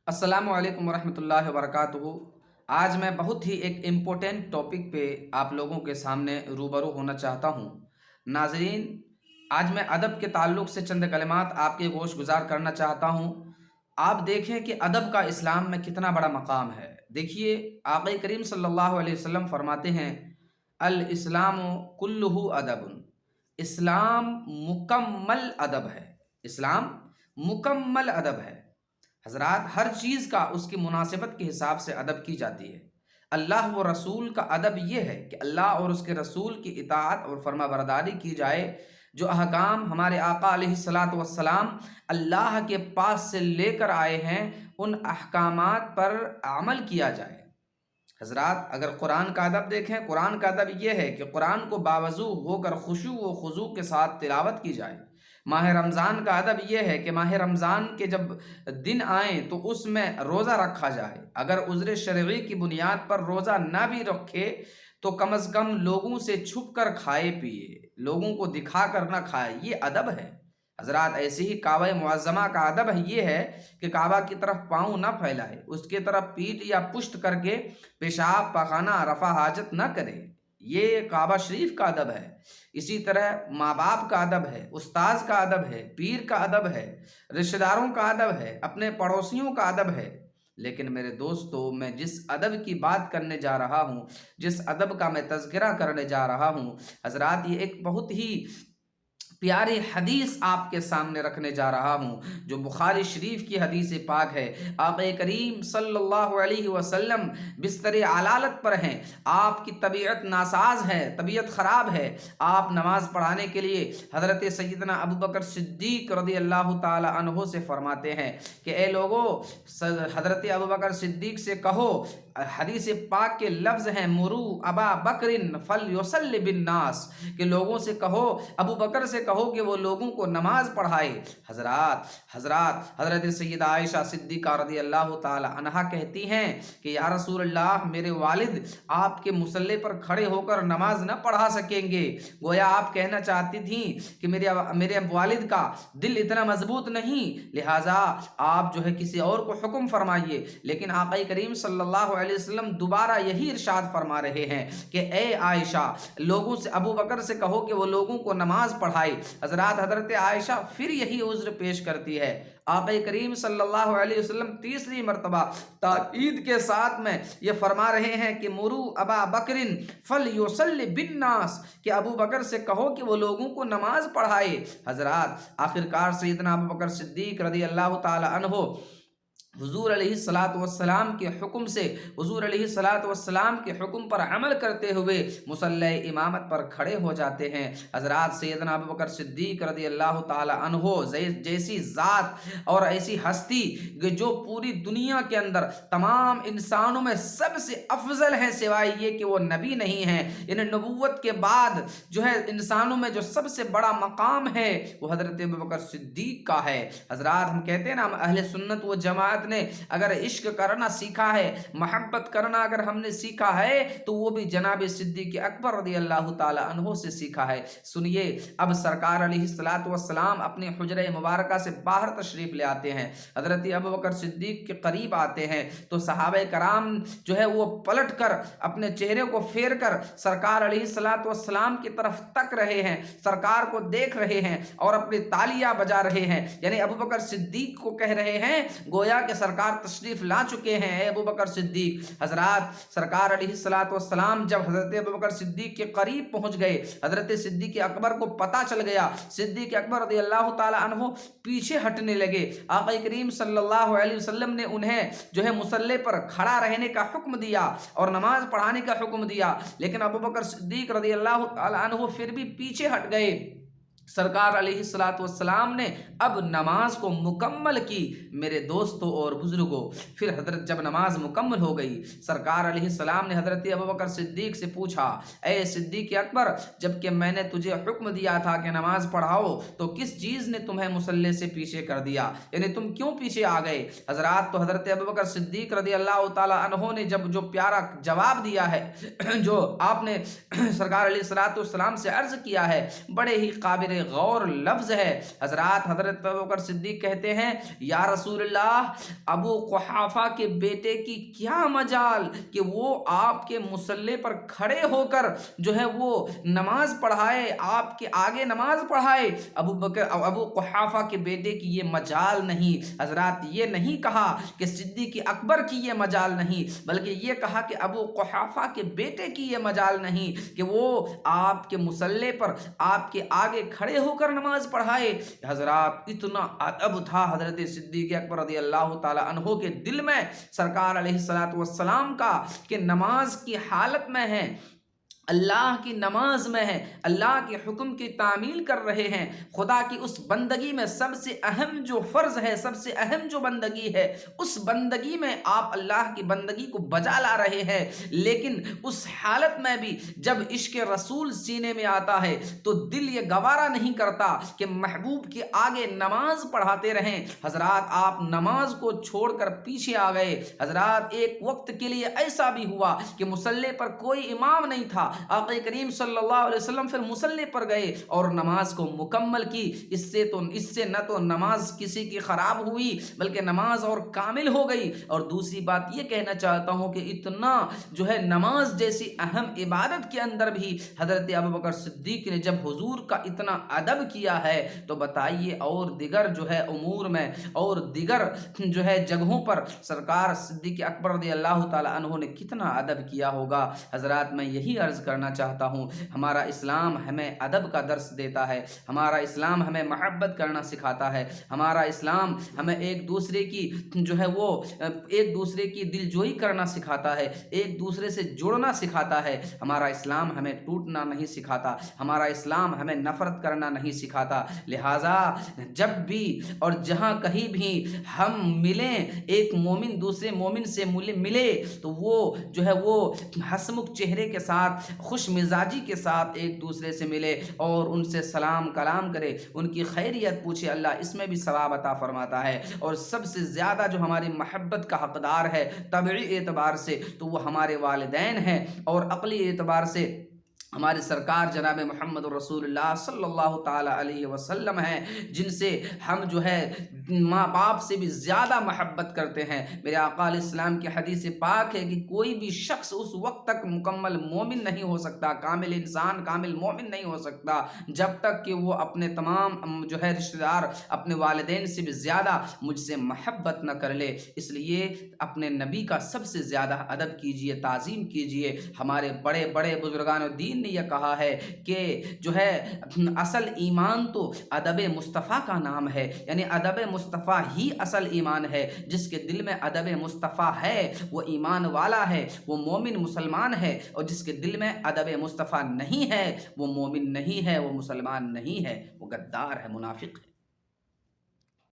السلام علیکم ورحمۃ اللہ وبرکاتہ۔ آج میں بہت ہی ایک امپورٹنٹ ٹاپک پہ آپ لوگوں کے سامنے روبرو ہونا چاہتا ہوں۔ ناظرین، آج میں ادب کے تعلق سے چند کلمات آپ کے گوش گزار کرنا چاہتا ہوں۔ آپ دیکھیں کہ ادب کا اسلام میں کتنا بڑا مقام ہے۔ دیکھیے، آقا کریم صلی اللہ علیہ وسلم فرماتے ہیں، الاسلام کلہ ادب۔ اسلام مکمل ادب ہے۔ اسلام مکمل ادب ہے۔ حضرات، ہر چیز کا اس کی مناسبت کے حساب سے ادب کی جاتی ہے۔ اللہ و رسول کا ادب یہ ہے کہ اللہ اور اس کے رسول کی اطاعت اور فرما برداری کی جائے۔ جو احکام ہمارے آقا علیہ الصلاۃ والسلام اللہ کے پاس سے لے کر آئے ہیں، ان احکامات پر عمل کیا جائے۔ حضرات، اگر قرآن کا ادب دیکھیں، قرآن کا ادب یہ ہے کہ قرآن کو باوضو ہو کر خشوع و خضوع کے ساتھ تلاوت کی جائے۔ ماہ رمضان کا ادب یہ ہے کہ ماہ رمضان کے جب دن آئیں تو اس میں روزہ رکھا جائے۔ اگر عذر شرعی کی بنیاد پر روزہ نہ بھی رکھے تو کم از کم لوگوں سے چھپ کر کھائے پیے، لوگوں کو دکھا کر نہ کھائے، یہ ادب ہے۔ حضرات، ایسے ہی کعبہ معظمہ کا ادب یہ ہے کہ کعبہ کی طرف پاؤں نہ پھیلائے، اس کی طرف پیٹ یا پشت کر کے پیشاب پاخانہ رفع حاجت نہ کرے۔ یہ کعبہ شریف کا ادب ہے۔ اسی طرح ماں باپ کا ادب ہے، استاذ کا ادب ہے، پیر کا ادب ہے، رشتہ داروں کا ادب ہے، اپنے پڑوسیوں کا ادب ہے۔ لیکن میرے دوستو، میں جس ادب کی بات کرنے جا رہا ہوں، جس ادب کا میں تذکرہ کرنے جا رہا ہوں، حضرات، یہ ایک بہت ہی پیاری حدیث آپ کے سامنے رکھنے جا رہا ہوں، جو بخاری شریف کی حدیث پاک ہے۔ آقا کریم صلی اللہ علیہ وسلم بستر علالت پر ہیں، آپ کی طبیعت ناساز ہے، طبیعت خراب ہے۔ آپ نماز پڑھانے کے لیے حضرت سیدنا ابو بکر صدیق رضی اللہ تعالی عنہ سے فرماتے ہیں کہ اے لوگو، حضرت ابو بکر صدیق سے کہو، حدیث پاک کے لفظ ہیں، مرو ابا بکر فلیصلی بالناس، کہ لوگوں سے کہو، ابو بکر سے کہو کہ وہ لوگوں کو نماز پڑھائے۔ حضرت سیدہ عائشہ صدیقہ رضی اللہ تعالی عنہا کہتی ہیں کہ یا رسول اللہ، میرے والد آپ کے مصلی پر کھڑے ہو کر نماز نہ پڑھا سکیں گے۔ گویا آپ کہنا چاہتی تھیں کہ میرے والد کا دل اتنا مضبوط نہیں، لہٰذا آپ جو ہے کسی اور کو حکم فرمائیے۔ لیکن آقا کریم صلی اللہ علیہ وسلم دوبارہ یہی ارشاد فرما رہے ہیں کہ اے عائشہ، لوگوں سے ابو بکر سے کہو کہ وہ لوگوں کو نماز پڑھائے۔ حضرت عائشہ پھر یہی عذر پیش کرتی ہے۔ آقا کریم صلی اللہ علیہ وسلم تیسری مرتبہ تاکید کے ساتھ میں یہ فرما رہے ہیں کہ مرو ابا بکر فلیصلی بالناس، کہ ابو بکر سے کہو کہ وہ لوگوں کو نماز پڑھائے۔ حضرات، آخرکار سیدنا ابو بکر صدیق رضی اللہ تعالی عنہ حضور علیہ الصلاۃ والسلام کے حکم سے، حضور علیہ الصلاۃ والسلام کے حکم پر عمل کرتے ہوئے مصلی امامت پر کھڑے ہو جاتے ہیں۔ حضرات، سیدنا ابو بکر صدیق رضی اللہ تعالی عنہ جیسی ذات اور ایسی ہستی جو پوری دنیا کے اندر تمام انسانوں میں سب سے افضل ہیں، سوائے یہ کہ وہ نبی نہیں ہیں، یعنی نبوت کے بعد جو ہے انسانوں میں جو سب سے بڑا مقام ہے وہ حضرت ابو بکر صدیق کا ہے۔ حضرات، ہم کہتے ہیں نا، اہل سنت و جماعت نے اگر عشق کرنا سیکھا ہے، محبت کرنا اگر ہم نے سیکھا ہے، تو وہ بھی جناب صدیق اکبر رضی اللہ تعالی عنہ سے سیکھا ہے۔ سنیے، اب سرکار علیہ الصلاۃ والسلام اپنی حجرہ مبارکہ سے باہر تشریف لے آتے ہیں، حضرت ابو بکر صدیق کے قریب آتے ہیں تو صحابہ کرام جو ہے وہ پلٹ کر اپنے چہرے کو پھیر کر سرکار علیہ الصلاۃ والسلام کی طرف تک رہے ہیں، سرکار کو دیکھ رہے ہیں اور اپنی تالیاں بجا رہے ہیں، یعنی ابو بکر صدیق کو کہہ رہے ہیں گویا کہ سرکار تشریف لا چکے ہیں، اے ابو بکر صدیق۔ حضرات، سرکار علیہ الصلاۃ والسلام جب حضرت ابو بکر صدیق کے قریب پہنچ گئے، حضرت صدیق اکبر کو پتہ چل گیا، صدیق اکبر رضی اللہ تعالی عنہ پیچھے ہٹنے لگے۔ آقا کریم صلی اللہ علیہ وسلم نے انہیں جو ہے مصلی پر کھڑا رہنے کا حکم دیا اور نماز پڑھانے کا حکم دیا، لیکن ابو بکر صدیق رضی اللہ تعالی عنہ پھر بھی پیچھے ہٹ گئے۔ سرکار علیہ الصلاۃ والسلام نے اب نماز کو مکمل کی۔ میرے دوستوں اور بزرگوں، پھر حضرت جب نماز مکمل ہو گئی، سرکار علیہ السلام نے حضرت ابوبکر صدیق سے پوچھا، اے صدیق اکبر، جب کہ میں نے تجھے حکم دیا تھا کہ نماز پڑھاؤ تو کس چیز نے تمہیں مصلی سے پیچھے کر دیا، یعنی تم کیوں پیچھے آ گئے؟ حضرات، تو حضرت ابوبکر صدیق رضی اللہ تعالی عنہ نے جب جو پیارا جواب دیا ہے، جو آپ نے سرکار علیہ الصلاۃ والسلام سے عرض کیا ہے، بڑے ہی قابل غور لفظ ہے۔ حضرات حضرت ابوبکر صدیق کہتے ہیں یا رسول اللہ ابو قحافہ کے بیٹے کی کیا مجال کہ وہ آپ کے مصلی پر کھڑے ہو کر جو ہے وہ نماز پڑھائے، آپ کے آگے نماز پڑھائے۔ ابو قحافہ کے بیٹے کی یہ مجال نہیں۔ حضرات یہ نہیں کہا کہ صدیق اکبر کی یہ مجال نہیں، بلکہ یہ کہا کہ ابو قحافہ کے بیٹے کی یہ مجال نہیں کہ وہ آپ کے مصلی پر آپ کے آگے کھڑے ہو کر نماز پڑھائے۔ حضرات اتنا ادب تھا حضرت صدیق اکبر رضی اللہ تعالی عنہ کے دل میں سرکار علیہ الصلوۃ والسلام کا کہ نماز کی حالت میں ہے، اللہ کی نماز میں ہے، اللہ کے حکم کی تعمیل کر رہے ہیں، خدا کی اس بندگی میں سب سے اہم جو فرض ہے، سب سے اہم جو بندگی ہے، اس بندگی میں آپ اللہ کی بندگی کو بجا لا رہے ہیں، لیکن اس حالت میں بھی جب عشق رسول سینے میں آتا ہے تو دل یہ گوارا نہیں کرتا کہ محبوب کے آگے نماز پڑھاتے رہیں۔ حضرات آپ نماز کو چھوڑ کر پیچھے آ گئے۔ حضرات ایک وقت کے لیے ایسا بھی ہوا کہ مصلی پر کوئی امام نہیں تھا، آقا کریم صلی اللہ علیہ وسلم پھر مصلی پر گئے اور نماز کو مکمل کی۔ اس سے نہ تو نماز کسی کی خراب ہوئی بلکہ نماز اور کامل ہو گئی۔ اور دوسری بات یہ کہنا چاہتا ہوں کہ اتنا جو ہے نماز جیسی اہم عبادت کے اندر بھی حضرت ابوبکر صدیق نے جب حضور کا اتنا ادب کیا ہے تو بتائیے اور دیگر جو ہے امور میں اور دیگر جو ہے جگہوں پر سرکار صدیق اکبر رضی اللہ تعالی عنہ نے کتنا ادب کیا ہوگا۔ حضرات میں یہی عرض کرنا چاہتا ہوں، ہمارا اسلام ہمیں ادب کا درس دیتا ہے، ہمارا اسلام ہمیں محبت کرنا سکھاتا ہے، ہمارا اسلام ہمیں ایک دوسرے کی جو ہے وہ ایک دوسرے کی دل جوئی کرنا سکھاتا ہے، ایک دوسرے سے جڑنا سکھاتا ہے۔ ہمارا اسلام ہمیں ٹوٹنا نہیں سکھاتا، ہمارا اسلام ہمیں نفرت کرنا نہیں سکھاتا۔ لہٰذا جب بھی اور جہاں کہیں بھی ہم ملیں، ایک مومن دوسرے مومن سے ملے تو وہ جو ہے وہ ہنسمکھ چہرے کے ساتھ، خوش مزاجی کے ساتھ ایک دوسرے سے ملے اور ان سے سلام کلام کرے، ان کی خیریت پوچھے، اللہ اس میں بھی ثواب عطا فرماتا ہے۔ اور سب سے زیادہ جو ہماری محبت کا حقدار ہے طبعی اعتبار سے تو وہ ہمارے والدین ہیں، اور عقلی اعتبار سے ہمارے سرکار جناب محمد رسول اللہ صلی اللہ تعالی علیہ وسلم ہیں، جن سے ہم جو ہے ماں باپ سے بھی زیادہ محبت کرتے ہیں۔ میرے آقا علیہ السلام کی حدیث پاک ہے کہ کوئی بھی شخص اس وقت تک مکمل مومن نہیں ہو سکتا، کامل انسان کامل مومن نہیں ہو سکتا جب تک کہ وہ اپنے تمام جو ہے رشتہ دار، اپنے والدین سے بھی زیادہ مجھ سے محبت نہ کر لے۔ اس لیے اپنے نبی کا سب سے زیادہ ادب کیجئے، تعظیم کیجئے۔ ہمارے بڑے بڑے بزرگان دین نے یہ کہا ہے کہ جو ہے اصل ایمان تو ادب مصطفیٰ کا نام ہے، یعنی ادب مصطفیٰ ہی اصل ایمان ہے۔ جس کے دل میں ادب مصطفیٰ ہے وہ ایمان والا ہے، وہ مومن مسلمان ہے، اور جس کے دل میں ادب مصطفیٰ نہیں ہے وہ مومن نہیں ہے، وہ مسلمان نہیں ہے، وہ غدار ہے، منافق ہے۔